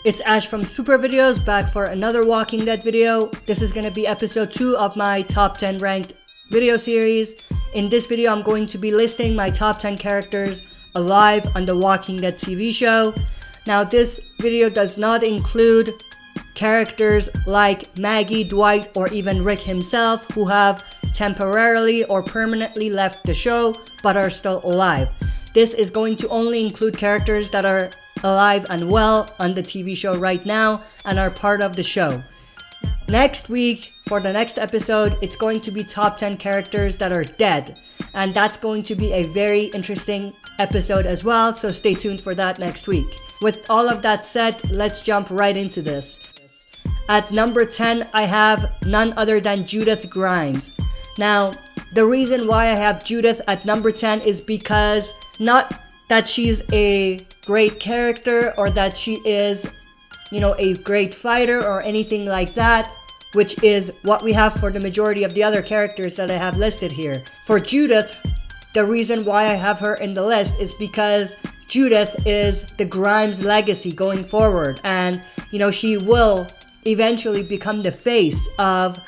It's Ash from Super Videos, back for another Walking Dead video. This is going to be episode 2 of my top 10 ranked video series. In this video, I'm going to be listing my top 10 characters alive on the Walking Dead TV show. Now, this video does not include characters like Maggie, Dwight, or even Rick himself who have temporarily or permanently left the show but are still alive. This is going to only include characters that are alive and well on the TV show right now and are part of the show. Next week, for the next episode, it's going to be top 10 characters that are dead, and that's going to be a very interesting episode as well, so stay tuned for that next week. With all of that said, let's jump right into this. At number 10, I have none other than Judith Grimes. Now, the reason why I have Judith at number 10 is because not that she's a great character or that she is, a great fighter or anything like that, which is what we have for the majority of the other characters that I have listed here. For Judith, the reason why I have her in the list is because Judith is the Grimes legacy going forward, and she will eventually become the face of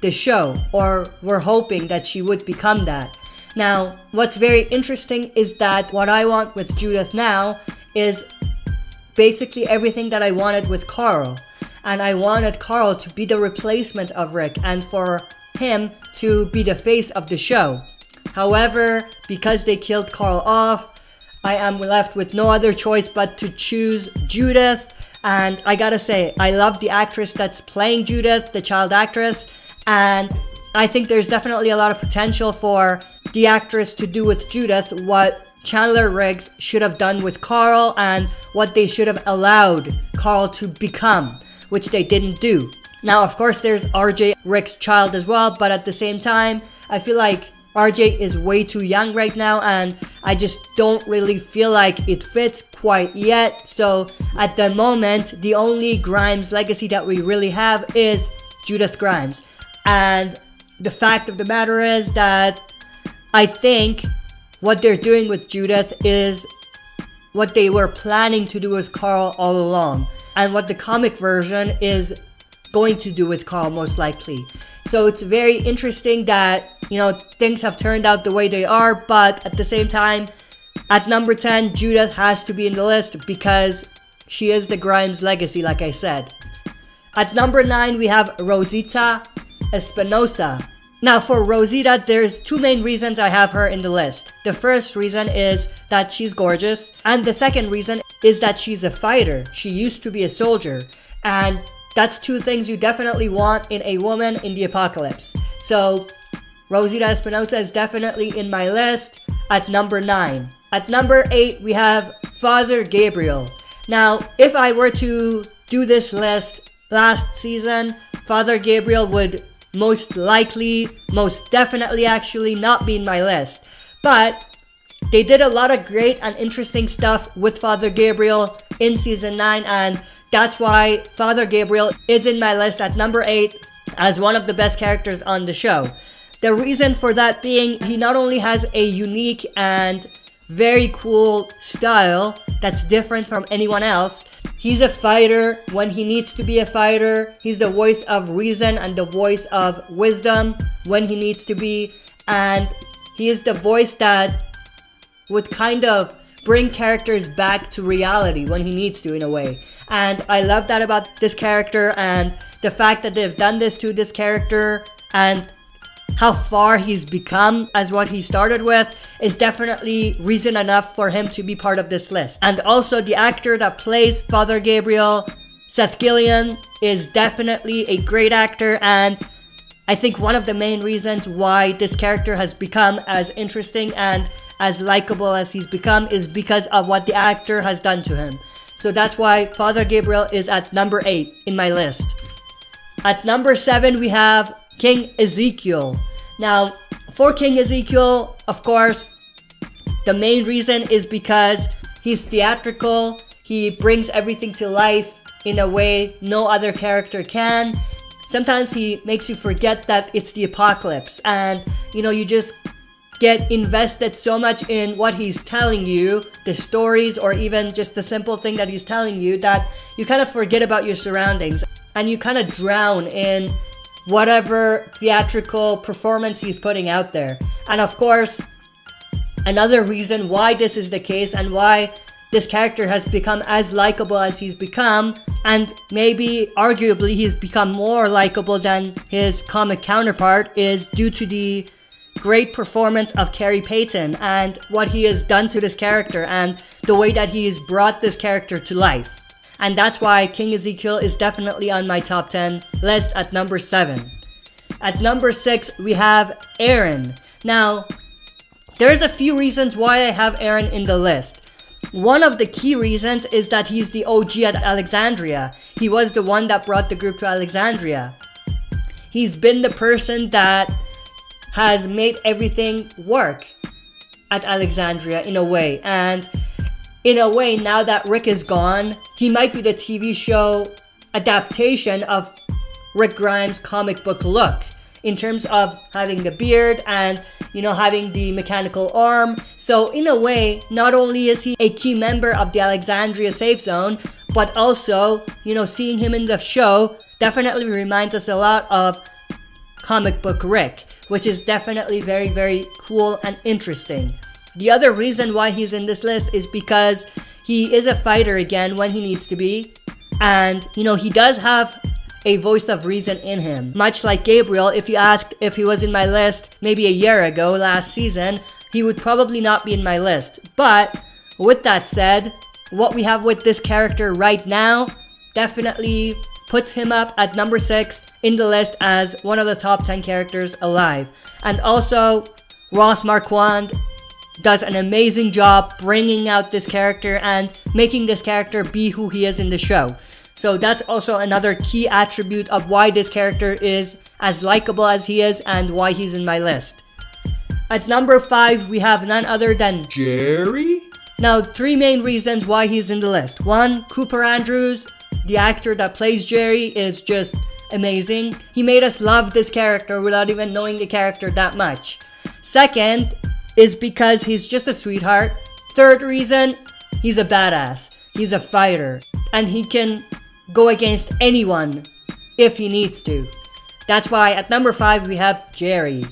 the show, or we're hoping that she would become that. Now, what's very interesting is that what I want with Judith now is basically everything that I wanted with Carl. And I wanted Carl to be the replacement of Rick and for him to be the face of the show. However, because they killed Carl off, I am left with no other choice but to choose Judith. And I gotta say, I love the actress that's playing Judith, the child actress. And I think there's definitely a lot of potential for the actress to do with Judith what Chandler Riggs should have done with Carl and what they should have allowed Carl to become, which they didn't do. Now, of course, there's RJ, Rick's child as well, but at the same time, I feel like RJ is way too young right now, and I just don't really feel like it fits quite yet. So at the moment, the only Grimes legacy that we really have is Judith Grimes. And the fact of the matter is that I think what they're doing with Judith is what they were planning to do with Carl all along, and what the comic version is going to do with Carl most likely. So it's very interesting that, things have turned out the way they are, but at the same time, at number 10, Judith has to be in the list because she is the Grimes legacy, like I said. At number 9, we have Rosita Espinosa. Now, for Rosita, there's two main reasons I have her in the list. The first reason is that she's gorgeous, and the second reason is that she's a fighter. She used to be a soldier, and that's two things you definitely want in a woman in the apocalypse. So, Rosita Espinosa is definitely in my list at number 9. At number 8, we have Father Gabriel. Now, if I were to do this list last season, Father Gabriel would most definitely actually not be in my list. But they did a lot of great and interesting stuff with Father Gabriel in season 9, and that's why Father Gabriel is in my list at number 8 as one of the best characters on the show. The reason for that being, he not only has a unique and very cool style that's different from anyone else. He's a fighter when he needs to be a fighter. He's the voice of reason and the voice of wisdom when he needs to be. And he is the voice that would kind of bring characters back to reality when he needs to, in a way. And I love that about this character, and the fact that they've done this to this character and how far he's become as what he started with is definitely reason enough for him to be part of this list. And also, the actor that plays Father Gabriel, Seth Gillian, is definitely a great actor, and I think one of the main reasons why this character has become as interesting and as likable as he's become is because of what the actor has done to him. So that's why Father Gabriel is at number 8 in my list. At number 7, we have King Ezekiel. Now, for King Ezekiel, of course, the main reason is because he's theatrical. He brings everything to life in a way no other character can. Sometimes he makes you forget that it's the apocalypse, and you just get invested so much in what he's telling you, the stories, or even just the simple thing that he's telling you, that you kind of forget about your surroundings and you kind of drown in whatever theatrical performance he's putting out there. And of course, another reason why this is the case and why this character has become as likable as he's become, and maybe arguably he's become more likable than his comic counterpart, is due to the great performance of Carey Payton and what he has done to this character and the way that he's brought this character to life. And that's why King Ezekiel is definitely on my top 10 list at number 7. At number 6, we have Aaron. Now, there's a few reasons why I have Aaron in the list. One of the key reasons is that he's the OG at Alexandria. He was the one that brought the group to Alexandria. He's been the person that has made everything work at Alexandria in a way. And in a way, now that Rick is gone, he might be the TV show adaptation of Rick Grimes' comic book look, in terms of having the beard and, having the mechanical arm. So in a way, not only is he a key member of the Alexandria safe zone, but also, seeing him in the show definitely reminds us a lot of comic book Rick, which is definitely very, very cool and interesting. The other reason why he's in this list is because he is a fighter again when he needs to be. And, he does have a voice of reason in him. Much like Gabriel, if you asked if he was in my list maybe a year ago, last season, he would probably not be in my list. But with that said, what we have with this character right now definitely puts him up at number 6 in the list as one of the top 10 characters alive. And also, Ross Marquand does an amazing job bringing out this character and making this character be who he is in the show. So that's also another key attribute of why this character is as likable as he is and why he's in my list. At number 5, we have none other than Jerry? Now, 3 main reasons why he's in the list. 1, Cooper Andrews, the actor that plays Jerry, is just amazing. He made us love this character without even knowing the character that much. 2nd is because he's just a sweetheart. 3rd reason, he's a badass. He's a fighter. And he can go against anyone if he needs to. That's why at number 5 we have Jerry.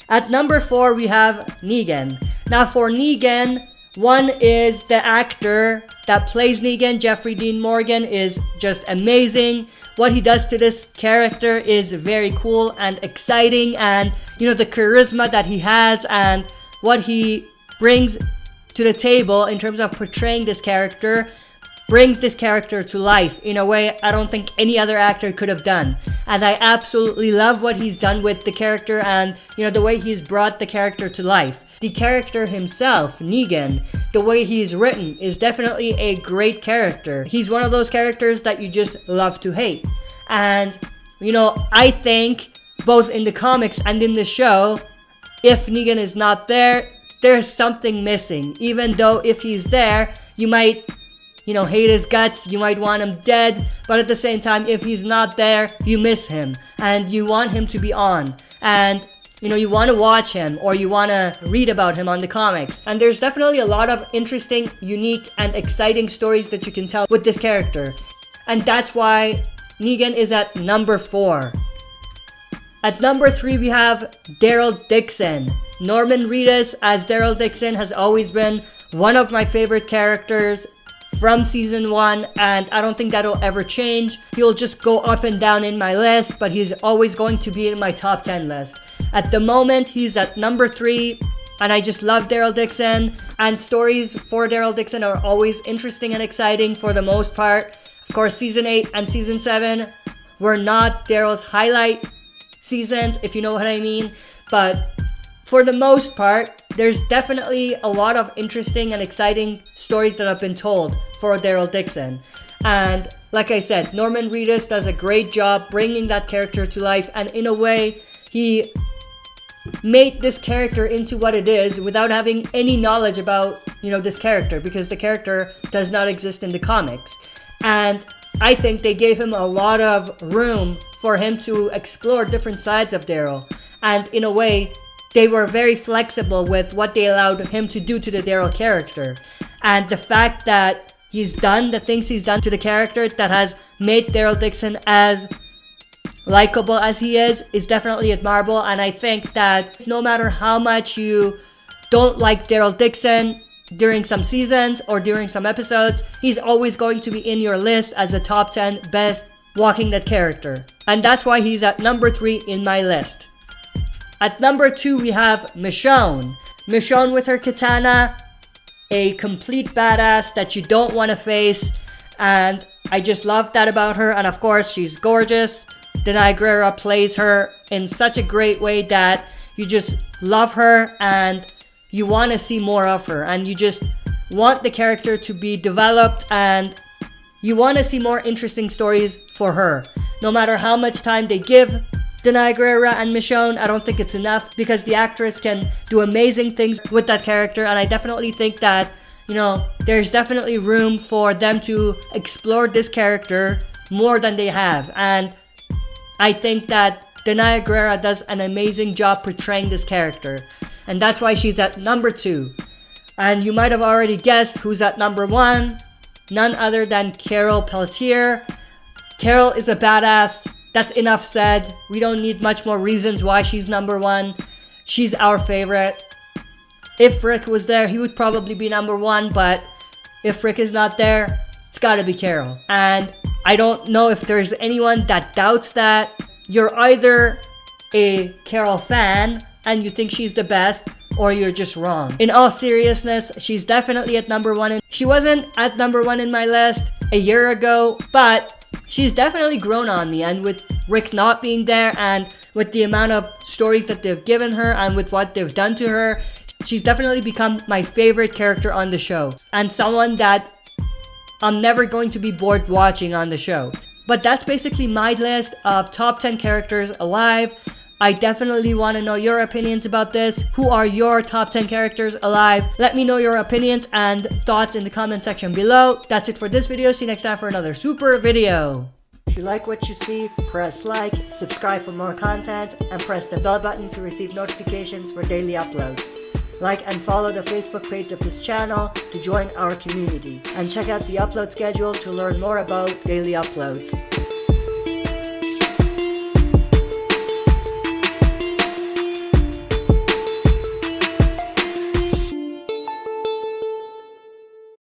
At number 4 we have Negan. Now for Negan, one is the actor that plays Negan, Jeffrey Dean Morgan, is just amazing. What he does to this character is very cool and exciting, and the charisma that he has and what he brings to the table in terms of portraying this character brings this character to life in a way I don't think any other actor could have done. And I absolutely love what he's done with the character and, the way he's brought the character to life. The character himself, Negan, the way he's written is definitely a great character. He's one of those characters that you just love to hate. And, I think both in the comics and in the show, if Negan is not there, there's something missing. Even though if he's there, you might hate his guts, you might want him dead, but at the same time, if he's not there, you miss him, and you want him to be on, and, you want to watch him, or you want to read about him on the comics. And there's definitely a lot of interesting, unique, and exciting stories that you can tell with this character. And that's why Negan is at number 4. At number 3, we have Daryl Dixon. Norman Reedus as Daryl Dixon has always been one of my favorite characters from season 1, and I don't think that'll ever change. He'll just go up and down in my list, but he's always going to be in my top 10 list. At the moment, he's at number 3, and I just love Daryl Dixon, and stories for Daryl Dixon are always interesting and exciting for the most part. Of course, season 8 and season 7 were not Daryl's highlight seasons, if you know what I mean, but for the most part, there's definitely a lot of interesting and exciting stories that have been told for Daryl Dixon. And like I said, Norman Reedus does a great job bringing that character to life, and in a way, he made this character into what it is without having any knowledge about, this character, because the character does not exist in the comics. And I think they gave him a lot of room for him to explore different sides of Daryl. And in a way, they were very flexible with what they allowed him to do to the Daryl character. And the fact that he's done the things he's done to the character that has made Daryl Dixon as likable as he is definitely admirable. And I think that no matter how much you don't like Daryl Dixon during some seasons or during some episodes, he's always going to be in your list as a top 10 best Walking Dead character. And that's why he's at number 3 in my list. At number 2, we have Michonne. Michonne with her katana, a complete badass that you don't want to face. And I just love that about her. And of course, she's gorgeous. Danai Gurira plays her in such a great way that you just love her and you want to see more of her. And you just want the character to be developed and you want to see more interesting stories for her. No matter how much time they give Danai Gurira and Michonne, I don't think it's enough because the actress can do amazing things with that character. And I definitely think that, there's definitely room for them to explore this character more than they have. And I think that Danai Gurira does an amazing job portraying this character. And that's why she's at number 2. And you might have already guessed who's at number 1. None other than Carol Pelletier. Carol is a badass. That's enough said. We don't need much more reasons why she's number 1. She's our favorite. If Rick was there, he would probably be number 1. But if Rick is not there, it's gotta be Carol. And I don't know if there's anyone that doubts that. You're either a Carol fan and you think she's the best, or you're just wrong. In all seriousness, she's definitely at number 1. She wasn't at number 1 in my list a year ago, but she's definitely grown on me. And with Rick not being there and with the amount of stories that they've given her and with what they've done to her, she's definitely become my favorite character on the show and someone that I'm never going to be bored watching on the show. But that's basically my list of top 10 characters alive. I definitely want to know your opinions about this. Who are your top 10 characters alive? Let me know your opinions and thoughts in the comment section below. That's it for this video. See you next time for another super video. If you like what you see, press like, subscribe for more content, and press the bell button to receive notifications for daily uploads. Like and follow the Facebook page of this channel to join our community. And check out the upload schedule to learn more about daily uploads.